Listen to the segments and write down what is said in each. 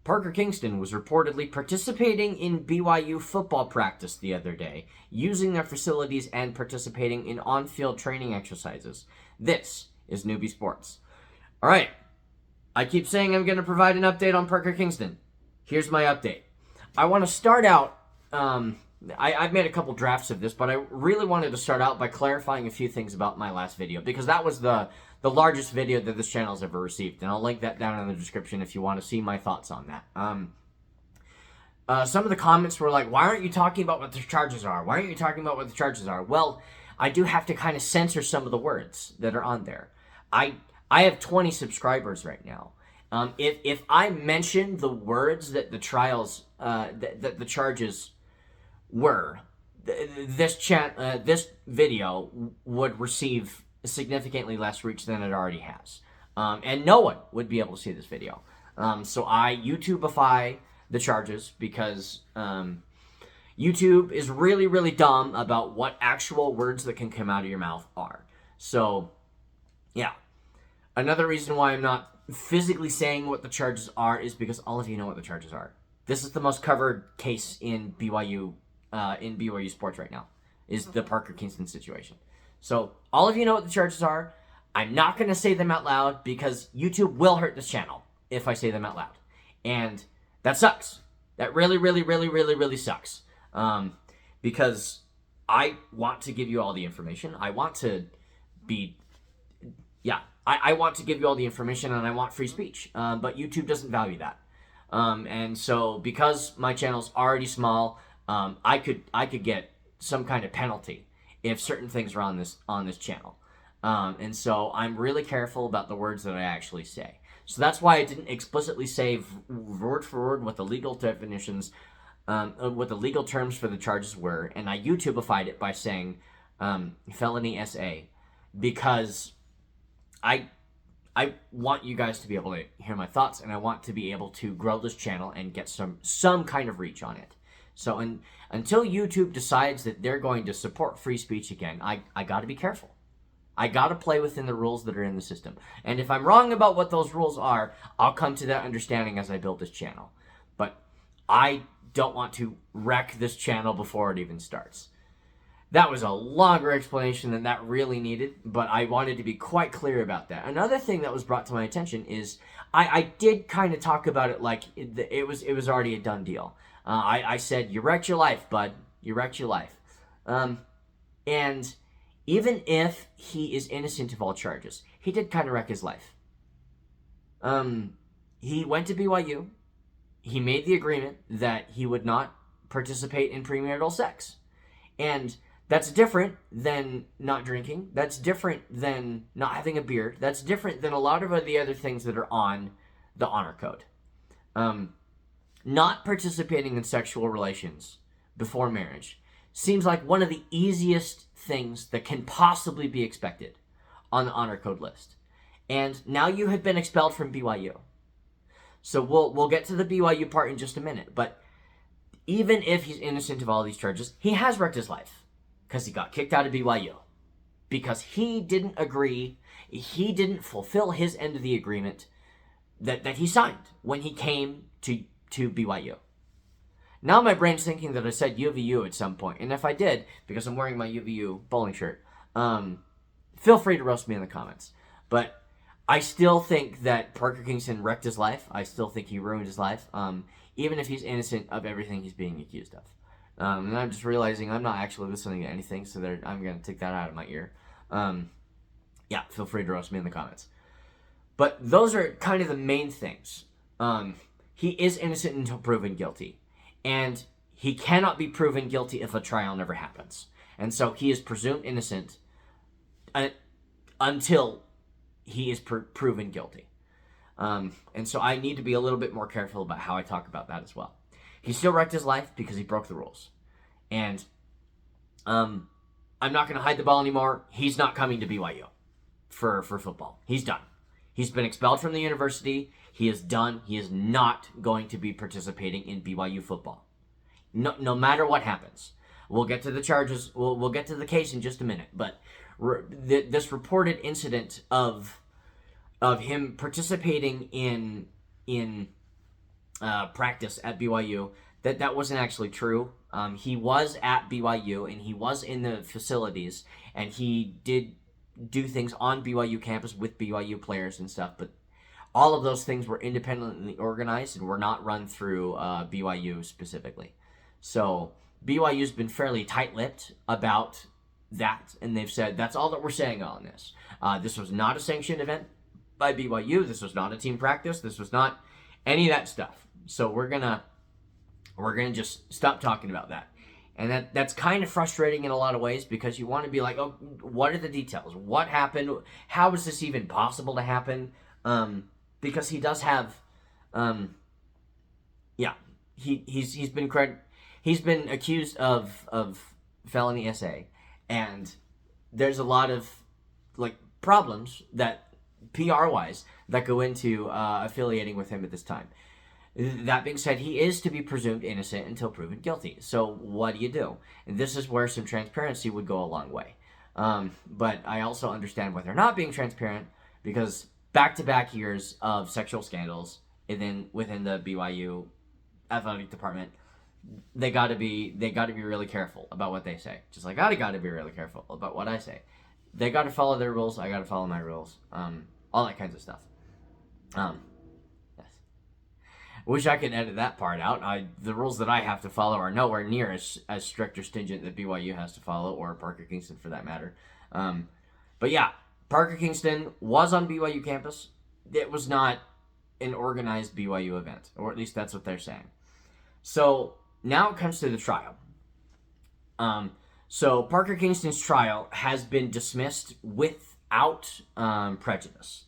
Parker Kingston was reportedly participating in BYU football practice the other day, using their facilities and participating in on-field training exercises. This is Newbie Sports. All right, I keep saying I'm going to provide an update on Parker Kingston. Here's my update. I want to start out, I've made a couple drafts of this, but I really wanted to start out by clarifying a few things about my last video, because that was the largest video that this channel has ever received, and I'll link that down in the description if you want to see my thoughts on that. Some of the comments were like, why aren't you talking about what the charges are? Why aren't you talking about what the charges are? Well, I do have to kind of censor some of the words that are on there. I have 20 subscribers right now. If I mention the words that the trials, that the charges were, this video would receive significantly less reach than it already has. And no one would be able to see this video. So I YouTubeify the charges because YouTube is really, really dumb about what actual words that can come out of your mouth are. So, yeah. Another reason why I'm not physically saying what the charges are is because all of you know what the charges are. This is the most covered case in BYU sports right now, is the Parker Kingston situation. So all of you know what the charges are. I'm not going to say them out loud because YouTube will hurt this channel if I say them out loud. And that sucks. That really, really, really, really, really sucks. Because I want to give you all the information. I want to be... Yeah, I want to give you all the information and I want free speech. But YouTube doesn't value that. And so because my channel's already small, I could get some kind of penalty if certain things are on this channel. And so I'm really careful about the words that I actually say. So that's why I didn't explicitly say word for word what the legal definitions, what the legal terms for the charges were, and I YouTubeified it by saying felony SA, because I want you guys to be able to hear my thoughts, and I want to be able to grow this channel and get some kind of reach on it. So until YouTube decides that they're going to support free speech again, I got to be careful. I got to play within the rules that are in the system. And if I'm wrong about what those rules are, I'll come to that understanding as I build this channel. But I don't want to wreck this channel before it even starts. That was a longer explanation than that really needed, but I wanted to be quite clear about that. Another thing that was brought to my attention is I did kind of talk about it like it was already a done deal. I said, you wrecked your life, bud. You wrecked your life. And even if he is innocent of all charges, he did kind of wreck his life. He went to BYU. He made the agreement that he would not participate in premarital sex. And that's different than not drinking. That's different than not having a beard. That's different than a lot of the other things that are on the honor code. Not participating in sexual relations before marriage seems like one of the easiest things that can possibly be expected on the honor code list. And now you have been expelled from BYU. So we'll get to the BYU part in just a minute. But even if he's innocent of all these charges, he has wrecked his life because he got kicked out of BYU. Because he didn't agree, he didn't fulfill his end of the agreement that he signed when he came to BYU. Now my brain's thinking that I said UVU at some point, and if I did, because I'm wearing my UVU bowling shirt, feel free to roast me in the comments. But I still think that Parker Kingston wrecked his life. I still think he ruined his life, even if he's innocent of everything he's being accused of. And I'm just realizing I'm not actually listening to anything, so I'm going to take that out of my ear. Yeah, feel free to roast me in the comments. But those are kind of the main things. He is innocent until proven guilty. And he cannot be proven guilty if a trial never happens. And so he is presumed innocent until he is proven guilty. And so I need to be a little bit more careful about how I talk about that as well. He still wrecked his life because he broke the rules. And I'm not going to hide the ball anymore. He's not coming to BYU for football. He's done. He's been expelled from the university. He is done. He is not going to be participating in BYU football. No matter what happens. We'll get to the charges. We'll get to the case in just a minute. But this reported incident of him participating in practice at BYU, that wasn't actually true. He was at BYU and he was in the facilities and he did do things on BYU campus with BYU players and stuff, but all of those things were independently organized and were not run through BYU specifically. So BYU's been fairly tight-lipped about that, and they've said that's all that we're saying on this. This was not a sanctioned event by BYU. This was not a team practice. This was not any of that stuff. So we're gonna just stop talking about that. And that's kind of frustrating in a lot of ways because you want to be like, oh, what are the details? What happened? How is this even possible to happen? Because he does have, he's been accused of felony SA, and there's a lot of like problems that PR wise that go into affiliating with him at this time. That being said, he is to be presumed innocent until proven guilty. So what do you do? And this is where some transparency would go a long way. But I also understand why they're not being transparent, because back-to-back years of sexual scandals within the BYU athletic department, they got to be really careful about what they say. Just like I got to be really careful about what I say. They got to follow their rules. I got to follow my rules. All that kinds of stuff. Yes. Wish I could edit that part out. The rules that I have to follow are nowhere near as strict or stringent that BYU has to follow, or Parker Kingston for that matter. But yeah, Parker Kingston was on BYU campus. It was not an organized BYU event, or at least that's what they're saying. So now it comes to the trial. So Parker Kingston's trial has been dismissed without prejudice.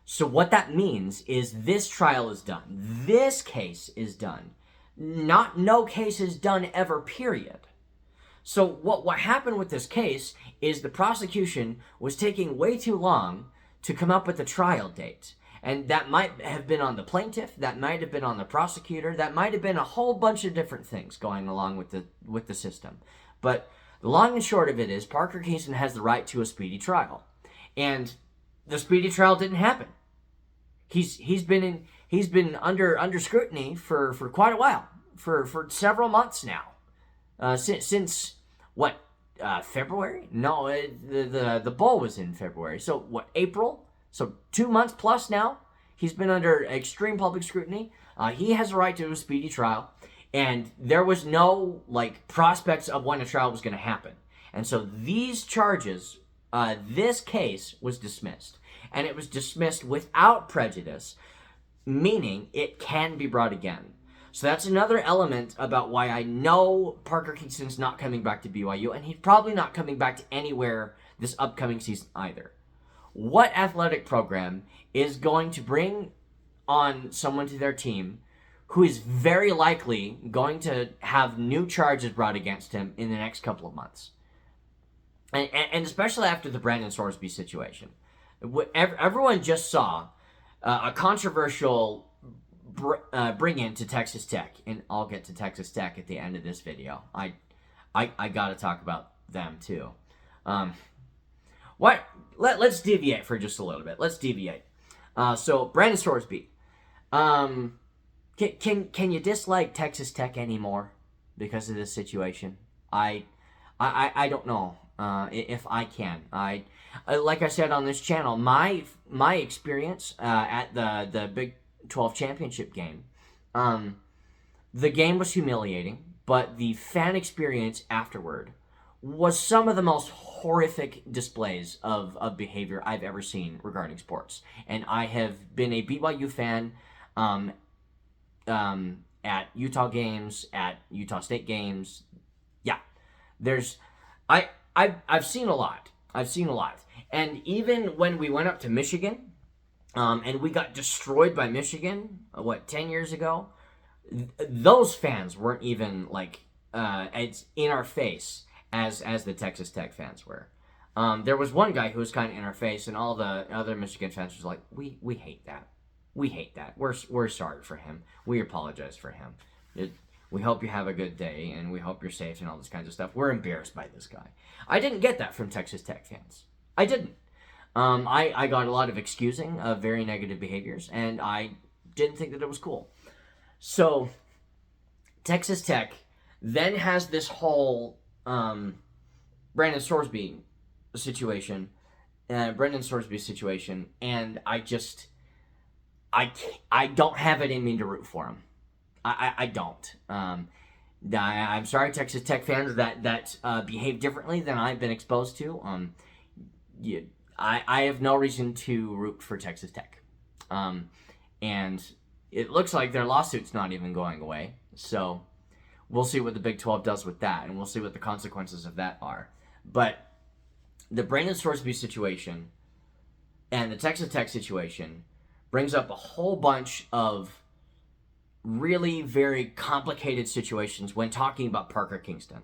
So what that means is this trial is done. This case is done. No case is done ever, period. So what happened with this case is the prosecution was taking way too long to come up with a trial date. And that might have been on the plaintiff, that might have been on the prosecutor, that might have been a whole bunch of different things going along with the system. But the long and short of it is Parker Kingston has the right to a speedy trial. And the speedy trial didn't happen. He's been under scrutiny for quite a while, for several months now. Since what, February? No, the bowl was in February. So what, April? So 2 months plus now. He's been under extreme public scrutiny. He has a right to a speedy trial, and there was no prospects of when a trial was going to happen. And so these charges, this case was dismissed, and it was dismissed without prejudice, meaning it can be brought again. So that's another element about why I know Parker Kingston's not coming back to BYU, and he's probably not coming back to anywhere this upcoming season either. What athletic program is going to bring on someone to their team who is very likely going to have new charges brought against him in the next couple of months? And especially after the Brandon Sorsby situation. Everyone just saw a controversial bring in to Texas Tech, and I'll get to Texas Tech at the end of this video. I got to talk about them too. Let's deviate for just a little bit. Let's deviate. So Brandon Sorsby, can you dislike Texas Tech anymore because of this situation? I don't know if I can. Like I said on this channel, my experience at the Big 12 championship game, the game was humiliating, but the fan experience afterward was some of the most horrific displays of behavior I've ever seen regarding sports. And I have been a BYU fan at Utah games, at Utah State games. Yeah, I've seen a lot. And even when we went up to Michigan, and we got destroyed by Michigan, 10 years ago, those fans weren't even it's in our face as the Texas Tech fans were. There was one guy who was kind of in our face, and all the other Michigan fans was like, we hate that. We hate that. We're sorry for him. We apologize for him. We hope you have a good day, and we hope you're safe and all this kinds of stuff. We're embarrassed by this guy. I didn't get that from Texas Tech fans. I didn't. I got a lot of excusing of very negative behaviors, and I didn't think that it was cool. So Texas Tech then has this whole Brandon Sorsby situation, and I don't have it in me to root for him. I don't. I'm sorry, Texas Tech fans that behave differently than I've been exposed to. I have no reason to root for Texas Tech, and it looks like their lawsuit's not even going away. So we'll see what the Big 12 does with that, and we'll see what the consequences of that are. But the Brandon Sorsby situation and the Texas Tech situation brings up a whole bunch of really very complicated situations when talking about Parker Kingston.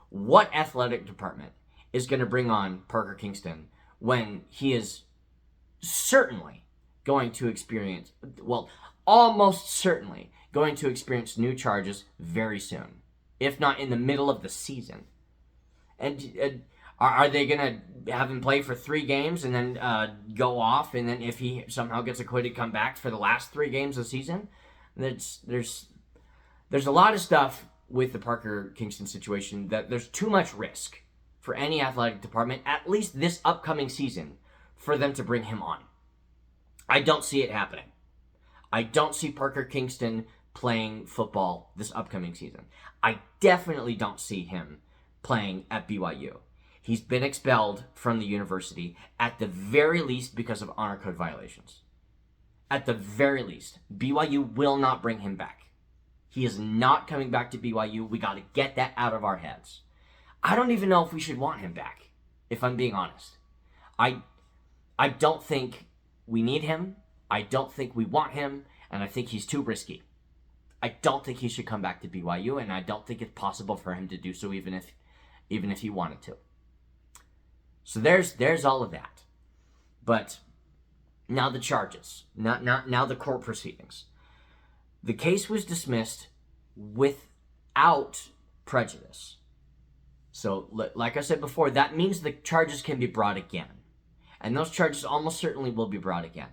What athletic department is going to bring on Parker Kingston when he is certainly going to experience, well, almost certainly going to experience new charges very soon, if not in the middle of the season? And are they going to have him play for 3 games and then go off, and then if he somehow gets acquitted, come back for the last 3 games of the season? There's a lot of stuff with the Parker Kingston situation that there's too much risk for any athletic department, at least this upcoming season, for them to bring him on. I don't see it happening. I don't see Parker Kingston playing football this upcoming season. I definitely don't see him playing at BYU. He's been expelled from the university, at the very least because of honor code violations. At the very least, BYU will not bring him back. He is not coming back to BYU. We got to get that out of our heads. I don't even know if we should want him back, if I'm being honest. I don't think we need him. I don't think we want him, and I think he's too risky. I don't think he should come back to BYU, and I don't think it's possible for him to do so, even if he wanted to. So there's all of that. But now the charges, now the court proceedings. The case was dismissed without prejudice. So, like I said before, that means the charges can be brought again. And those charges almost certainly will be brought again.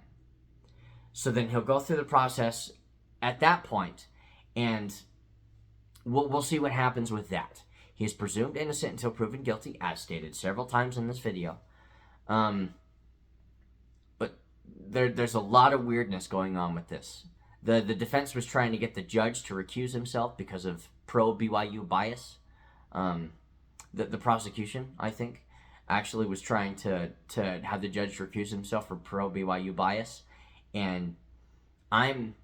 So then he'll go through the process at that point, and we'll see what happens with that. He is presumed innocent until proven guilty, as stated several times in this video. But there's a lot of weirdness going on with this. The defense was trying to get the judge to recuse himself because of pro-BYU bias. The prosecution, I think, actually was trying to have the judge recuse himself for pro-BYU bias. And I'm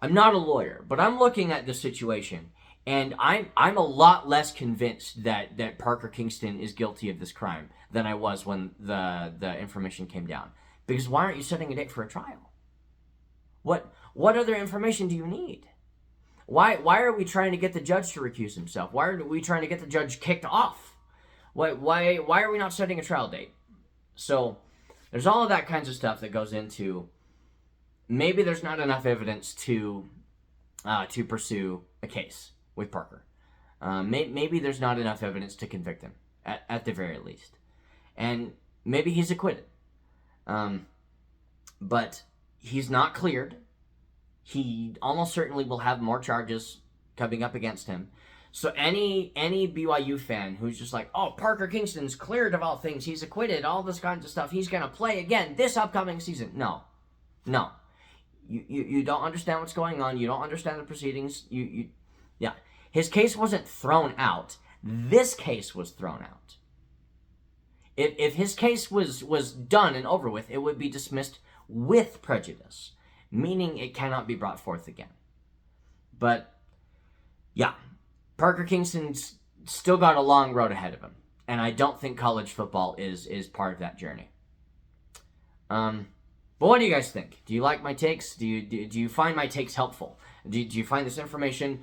not a lawyer, but I'm looking at the situation, and I'm a lot less convinced that Parker Kingston is guilty of this crime than I was when the information came down. Because why aren't you setting a date for a trial? What other information do you need? Why are we trying to get the judge to recuse himself? Why are we trying to get the judge kicked off? Why are we not setting a trial date? So there's all of that kinds of stuff that goes into maybe there's not enough evidence to pursue a case with Parker. Maybe there's not enough evidence to convict him at the very least, and maybe he's acquitted. But he's not cleared. He almost certainly will have more charges coming up against him. So any BYU fan who's just like, oh, Parker Kingston's cleared of all things, he's acquitted, all this kinds of stuff, he's going to play again this upcoming season. No. You don't understand what's going on. You don't understand the proceedings. Yeah. His case wasn't thrown out. This case was thrown out. If his case was done and over with, it would be dismissed with prejudice, meaning it cannot be brought forth again. But, yeah, Parker Kingston's still got a long road ahead of him, and I don't think college football is part of that journey. But what do you guys think? Do you like my takes? Do you find my takes helpful? Do you find this information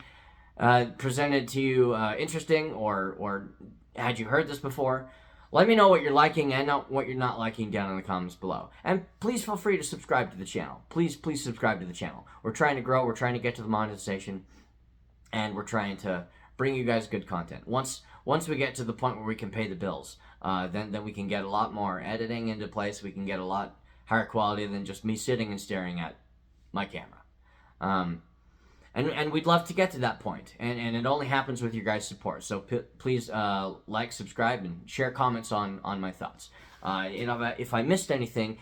presented to you interesting, or had you heard this before? Let me know what you're liking and what you're not liking down in the comments below. And please feel free to subscribe to the channel. Please subscribe to the channel. We're trying to grow. We're trying to get to the monetization. And we're trying to bring you guys good content. Once we get to the point where we can pay the bills, then we can get a lot more editing into place. We can get a lot higher quality than just me sitting and staring at my camera. And we'd love to get to that point, and it only happens with your guys' support. So please like, subscribe, and share comments on my thoughts. If I missed anything,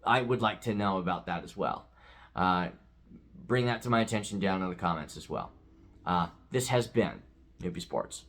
I would like to know about that as well. Bring that to my attention down in the comments as well. This has been Newbie Sports.